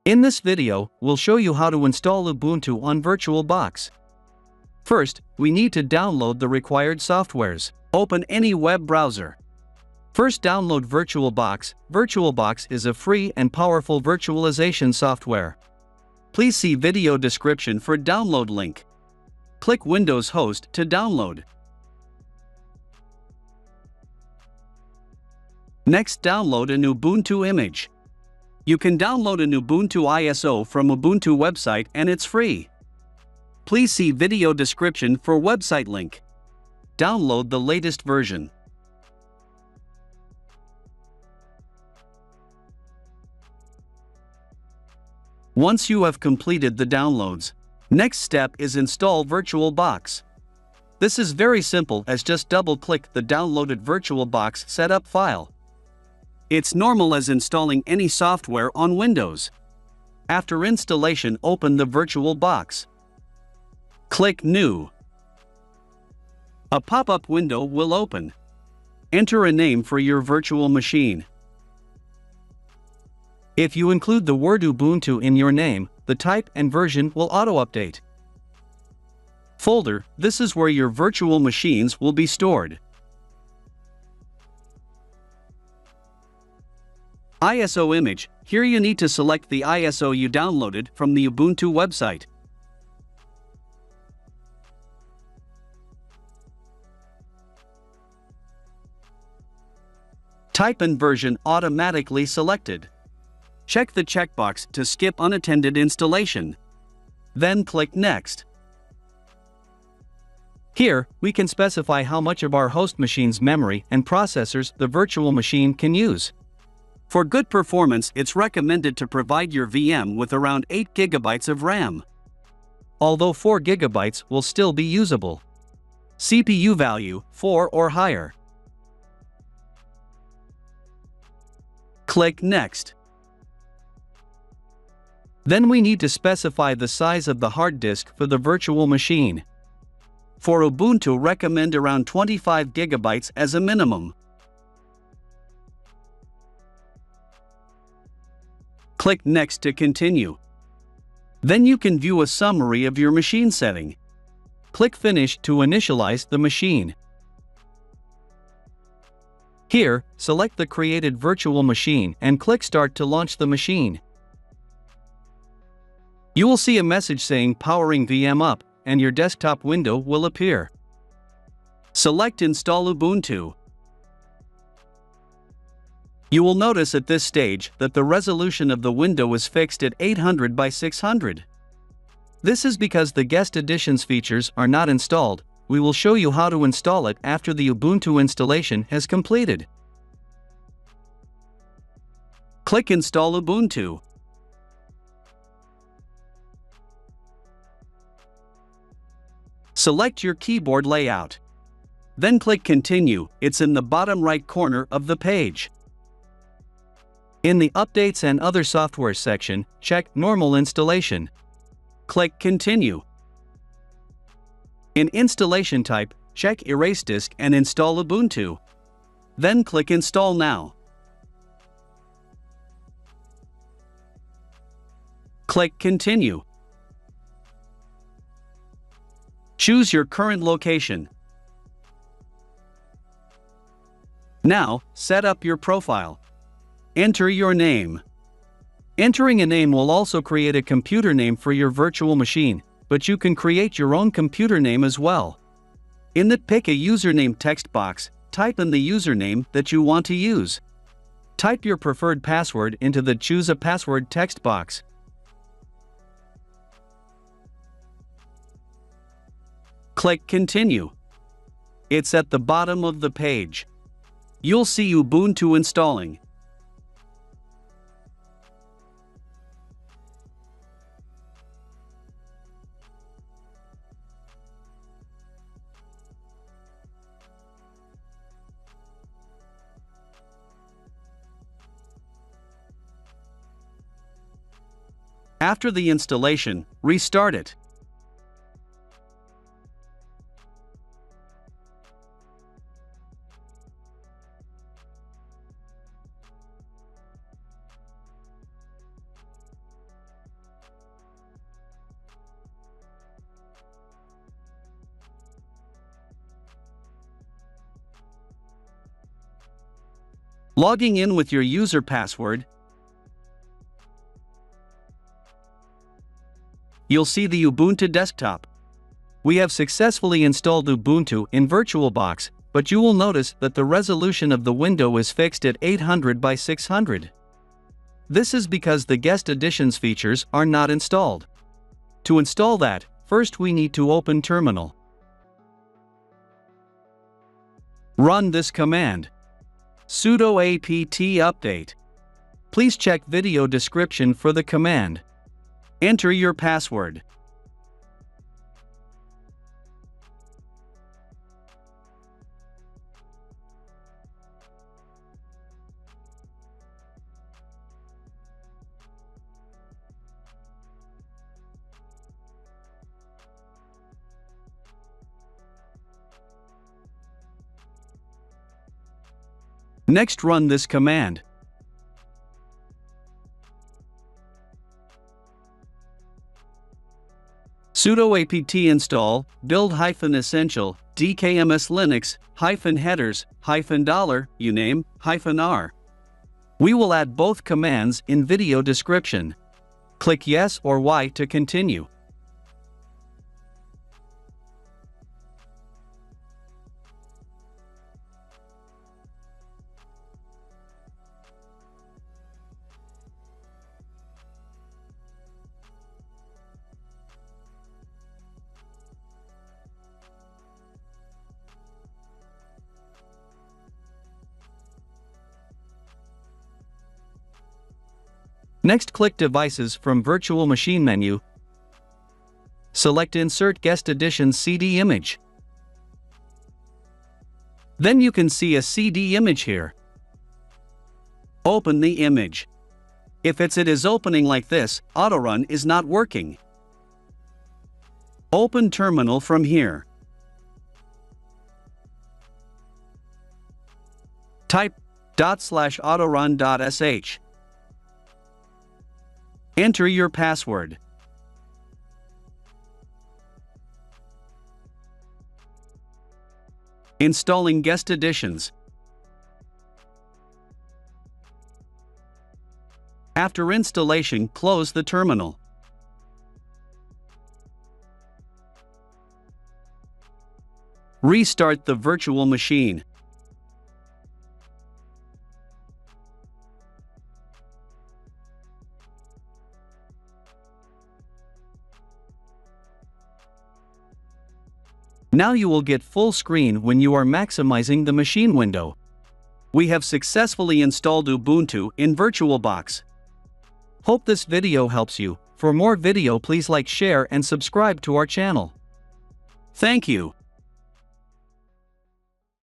In this video, we'll show you how to install Ubuntu on VirtualBox. First, we need to download the required softwares. Open any web browser. First, download VirtualBox. VirtualBox is a free and powerful virtualization software. Please see video description for download link. Click Windows Host to download. Next, download an Ubuntu image. You can download an Ubuntu ISO from Ubuntu website and it's free. Please see video description for website link. Download the latest version. Once you have completed the downloads, next step is install VirtualBox. This is very simple as just double-click the downloaded VirtualBox setup file. It's normal as installing any software on Windows. After installation, open the VirtualBox. Click New. A pop-up window will open. Enter a name for your virtual machine. If you include the word Ubuntu in your name, the type and version will auto-update. Folder, this is where your virtual machines will be stored. ISO image, here you need to select the ISO you downloaded from the Ubuntu website. Type and version automatically selected. Check the checkbox to skip unattended installation. Then click Next. Here, we can specify how much of our host machine's memory and processors the virtual machine can use. For good performance, it's recommended to provide your VM with around 8 GB of RAM. Although 4 GB will still be usable. CPU value, 4 or higher. Click Next. Then we need to specify the size of the hard disk for the virtual machine. For Ubuntu, recommend around 25 GB as a minimum. Click Next to continue. Then you can view a summary of your machine setting. Click Finish to initialize the machine. Here, select the created virtual machine and click Start to launch the machine. You will see a message saying Powering VM Up, and your desktop window will appear. Select Install Ubuntu. You will notice at this stage that the resolution of the window is fixed at 800 by 600. This is because the Guest Editions features are not installed. We will show you how to install it after the Ubuntu installation has completed. Click Install Ubuntu. Select your keyboard layout. Then click Continue. It's in the bottom right corner of the page. In the Updates and Other Software section, check Normal Installation. Click Continue. In Installation Type, check Erase Disk and install Ubuntu. Then click Install Now. Click Continue. Choose your current location. Now, set up your profile. Enter your name. Entering a name will also create a computer name for your virtual machine, but you can create your own computer name as well. In the Pick a Username text box, type in the username that you want to use. Type your preferred password into the Choose a Password text box. Click Continue. It's at the bottom of the page. You'll see Ubuntu installing. After the installation, restart it. Logging in with your user password, you'll see the Ubuntu desktop. We have successfully installed Ubuntu in VirtualBox, but you will notice that the resolution of the window is fixed at 800 by 600. This is because the guest additions features are not installed. To install that, first we need to open Terminal. Run this command: sudo apt update. Please check video description for the command. Enter your password. Next, run this command. Sudo apt install build-essential dkms linux -headers $, uname -r. We will add both commands in video description. Click yes or Y to continue. Next, click Devices from Virtual Machine menu. Select Insert Guest Additions CD image. Then you can see a CD image here. Open the image. If it is opening like this, Autorun is not working. Open Terminal from here. Type /autorun.sh. Enter your password. Installing guest additions. After installation, close the terminal. Restart the virtual machine. Now you will get full screen when you are maximizing the machine window. We have successfully installed Ubuntu in VirtualBox. Hope this video helps you. For more video, please like, share and subscribe to our channel. Thank you.